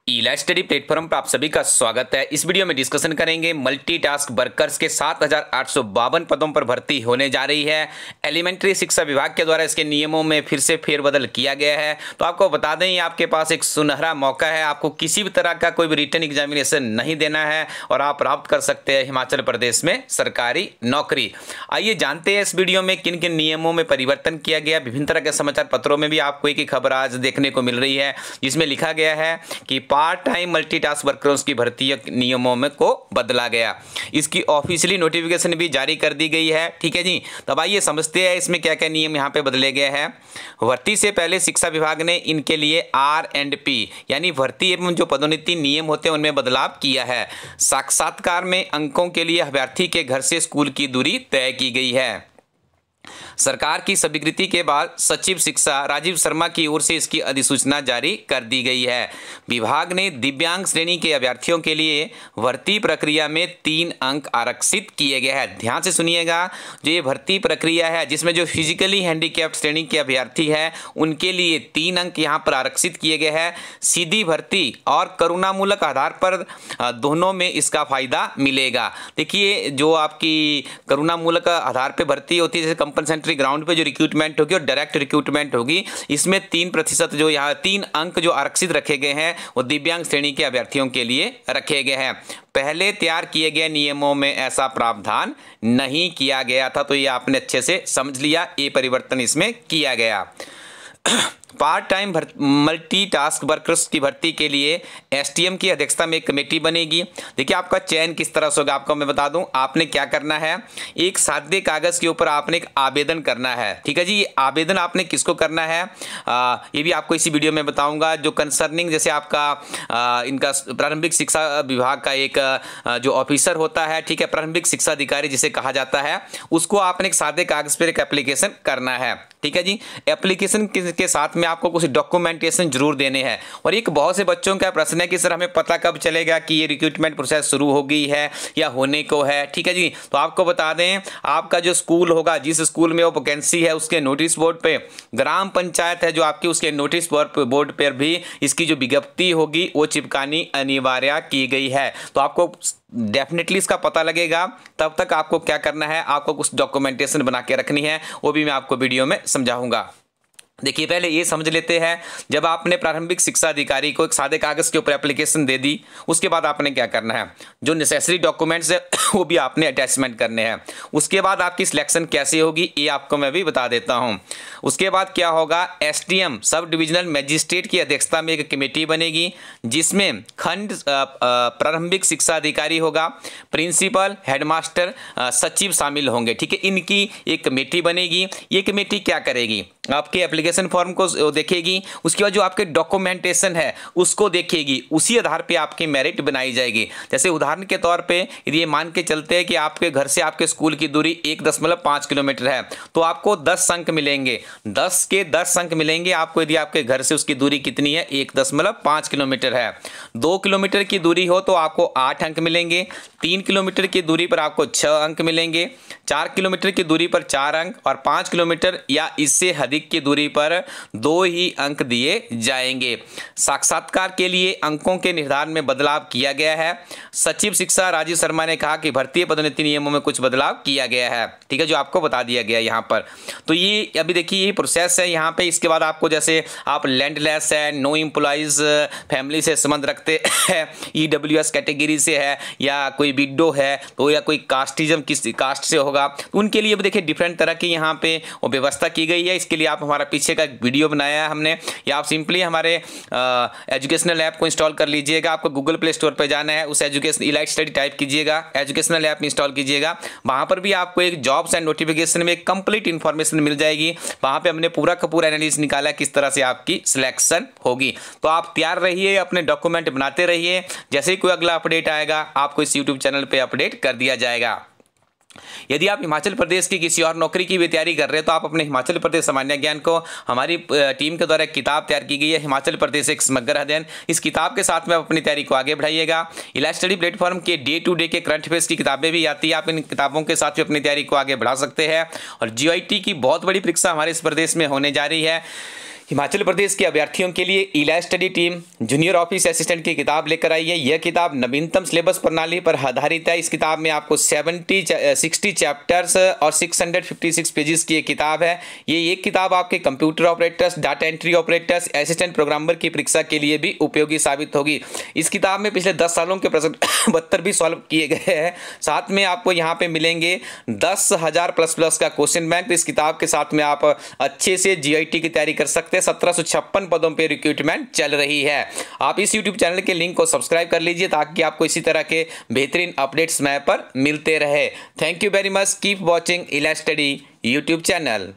Elite study platform पर आप सभी का स्वागत है। इस वीडियो में डिस्कशन करेंगे मल्टीटास्क वर्कर्स के 7,852 पदों पर भर्ती होने जा रही है। एलिमेंट्री शिक्षा विभाग के द्वारा इसके नियमों में फिर से फेरबदल किया गया है। तो आपको बता दें, ये आपके पास एक सुनहरा मौका है। आपको किसी भी तरह का कोई भी रिटन एग्जामिनेशन नहीं देना है और आप प्राप्त कर सकते हैं हिमाचल प्रदेश में सरकारी नौकरी। आइए जानते हैं इस वीडियो में किन किन नियमों में परिवर्तन किया गया। विभिन्न तरह के समाचार पत्रों में भी आपको एक ही खबर आज देखने को मिल रही है, जिसमें लिखा गया है कि पार्ट टाइम मल्टीटास्क वर्कर्स की भर्ती नियमों में को बदला गया। इसकी ऑफिशियली नोटिफिकेशन भी जारी कर दी गई है। ठीक है जी, तब आइए समझते हैं इसमें क्या क्या नियम यहाँ पे बदले गए हैं। भर्ती से पहले शिक्षा विभाग ने इनके लिए R&P यानी भर्ती एवं जो पदोन्नति नियम होते हैं उनमें बदलाव किया है। साक्षात्कार में अंकों के लिए अभ्यर्थी के घर से स्कूल की दूरी तय की गई है। सरकार की स्वीकृति के बाद सचिव शिक्षा राजीव शर्मा की ओर से इसकी अधिसूचना जारी कर दी गई है। विभाग ने दिव्यांग श्रेणी के अभ्यर्थियों के लिए भर्ती प्रक्रिया में 3 अंक आरक्षित किए गए हैं। ध्यान से सुनिएगा, जो ये भर्ती प्रक्रिया है जिसमें जो फिजिकली हैंडीकैप्ड श्रेणी के अभ्यर्थी है उनके लिए 3 अंक यहाँ पर आरक्षित किए गए हैं। सीधी भर्ती और करुणामूलक आधार पर दोनों में इसका फायदा मिलेगा। देखिए, जो आपकी करुणामूलक आधार पर भर्ती होती है, जैसे कंपनसेंट्री ग्राउंड पे जो रिक्रूटमेंट होगी और डायरेक्ट रिक्रूटमेंट होगी, इसमें 3% जो यहाँ 3 अंक जो आरक्षित रखे गए हैं वो दिव्यांग श्रेणी के अभ्यर्थियों के लिए रखे गए हैं। पहले तैयार किए गए नियमों में ऐसा प्रावधान नहीं किया गया था, तो ये आपने अच्छे से समझ लिया, ये परिवर्तन इसमें किया गया। पार्ट टाइम मल्टीटास्क वर्कर्स की भर्ती के लिए STM की अध्यक्षता में एक कमेटी बनेगी। देखिए, आपका चयन किस तरह से होगा आपको मैं बता दूं। आपने क्या करना है, एक सादे कागज के ऊपर आपने एक आवेदन करना है। ठीक है जी, ये आवेदन आपने किसको करना है ये भी आपको इसी वीडियो में बताऊंगा। जो कंसर्निंग जैसे आपका इनका प्रारंभिक शिक्षा विभाग का एक जो ऑफिसर होता है, ठीक है, प्रारंभिक शिक्षा अधिकारी जिसे कहा जाता है, उसको आपने एक सादे कागज पर एक एप्लीकेशन करना है। ठीक है जी, एप्लीकेशन के साथ में आपको कुछ डॉक्यूमेंटेशन जरूर देने हैं। और एक बहुत से बच्चों का प्रश्न है कि सर हमें पता कब चलेगा कि ये रिक्रूटमेंट प्रोसेस शुरू हो गई है या होने को है। ठीक है जी, तो आपको बता दें, आपका जो स्कूल होगा, जिस स्कूल में वो वैकेंसी है, उसके नोटिस बोर्ड पे ग्राम पंचायत है जो आपकी, उसके नोटिस बोर्ड पर भी इसकी जो विज्ञप्ति होगी वो चिपकानी अनिवार्य की गई है। तो आपको डेफिनेटली इसका पता लगेगा। तब तक आपको क्या करना है, आपको कुछ डॉक्यूमेंटेशन बना के रखनी है, वो भी मैं आपको वीडियो में समझाऊंगा। देखिए, पहले ये समझ लेते हैं, जब आपने प्रारंभिक शिक्षा अधिकारी को एक सादे कागज के ऊपर एप्लीकेशन दे दी, उसके बाद आपने क्या करना है, जो नेसेसरी डॉक्यूमेंट्स है वो भी आपने अटैचमेंट करने हैं। उसके बाद आपकी सिलेक्शन कैसे होगी ये आपको मैं भी बता देता हूं। उसके बाद क्या होगा, SDM सब डिविजनल मजिस्ट्रेट की अध्यक्षता में एक कमेटी बनेगी, जिसमें खंड प्रारंभिक शिक्षा अधिकारी होगा, प्रिंसिपल, हेडमास्टर, सचिव शामिल होंगे। ठीक है, इनकी एक कमेटी बनेगी। ये कमेटी क्या करेगी, आपके एप्लीकेशन फॉर्म को देखेगी, उसके बाद जो आपके डॉक्यूमेंटेशन है उसको देखेगी, उसी आधार पे आपकी मेरिट बनाई जाएगी। जैसे उदाहरण के तौर पे यदि ये मान के चलते हैं कि आपके घर से आपके स्कूल की दूरी 1.5 किलोमीटर है, तो आपको 10 अंक मिलेंगे। 10 के 10 अंक मिलेंगे आपको यदि आपके घर से उसकी दूरी कितनी है, 1.5 किलोमीटर है। 2 किलोमीटर की दूरी हो तो आपको 8 अंक मिलेंगे। 3 किलोमीटर की दूरी पर आपको 6 अंक मिलेंगे। 4 किलोमीटर की दूरी पर 4 अंक और 5 किलोमीटर या इससे अधिक की दूरी पर 2 ही अंक दिए जाएंगे। साक्षात्कार के लिए अंकों के निर्धारण में बदलाव किया गया है। सचिव शिक्षा राजीव शर्मा ने कहा कि भर्ती पदोन्नति नियमों में कुछ बदलाव किया गया है। ठीक है, जो आपको बता दिया गया यहाँ पर। तो ये अभी देखिए, ये प्रोसेस है यहाँ पे। इसके बाद आपको जैसे आप लैंडलेस है, नो एम्प्लॉइज फैमिली से संबंध रखते हैं, EWS कैटेगरी से है या कोई विडो है, तो या कोई कास्टिज्म किस कास्ट से होगा, तो उनके लिए भी देखिए डिफरेंट तरह की यहाँ पे वो व्यवस्था की गई है। इसके लिए आप हमारा पीछे का वीडियो बनाया है हमने, या आप सिंपली हमारे एजुकेशनल ऐप को इंस्टॉल कर लीजिएगा। आपको गूगल प्ले स्टोर पर जाना है, उस एजुकेशन इलाइट स्टडी टाइप कीजिएगा, एजुकेशनल ऐप इंस्टॉल कीजिएगा। वहाँ पर भी आपको एक जॉब्स एंड नोटिफिकेशन में एक कंप्लीट इन्फॉर्मेशन मिल जाएगी। वहाँ पे हमने पूरा का पूरा एनालिसिस निकाला किस तरह से आपकी सिलेक्शन होगी। तो आप तैयार रहिए, अपने डॉक्यूमेंट बनाते रहिए। जैसे ही कोई अगला अपडेट आएगा आपको इस यूट्यूब चैनल पर अपडेट कर दिया जाएगा। यदि आप हिमाचल प्रदेश की किसी और नौकरी की भी तैयारी कर रहे हैं तो आप अपने हिमाचल प्रदेश सामान्य ज्ञान को, हमारी टीम के द्वारा एक किताब तैयार की गई है, हिमाचल प्रदेश एक समग्र अध्ययन। इस किताब के साथ में आप अपनी तैयारी को आगे बढ़ाइएगा। इलाइट स्टडी प्लेटफॉर्म के डे टू डे के करंट अफेयर्स की किताबें भी आती है, आप इन किताबों के साथ भी अपनी तैयारी को आगे बढ़ा सकते हैं। और GIT की बहुत बड़ी परीक्षा हमारे इस प्रदेश में होने जा रही है। हिमाचल प्रदेश के अभ्यर्थियों के लिए इला study team junior office assistant की किताब लेकर आई है। यह किताब नवीनतम सिलेबस प्रणाली पर आधारित है। इस किताब में आपको 60 चैप्टर्स और 656 पेजेस की एक किताब है। ये एक किताब आपके computer operators, data entry operators, assistant programmer की परीक्षा के लिए भी उपयोगी साबित होगी। इस किताब में पिछले 10 सालों के प्रश्न 72 भी सॉल्व किए गए हैं। साथ में आपको यहाँ पे मिलेंगे 10,000 प्लस का क्वेश्चन बैंक। तो इस किताब के साथ में आप अच्छे से GIT की तैयारी कर सकते हैं। 1756 पदों पे रिक्रूटमेंट चल रही है। आप इस YouTube चैनल के लिंक को सब्सक्राइब कर लीजिए ताकि आपको इसी तरह के बेहतरीन अपडेट्स समय पर मिलते रहे। Thank you very much. Keep watching इला स्टडी YouTube चैनल।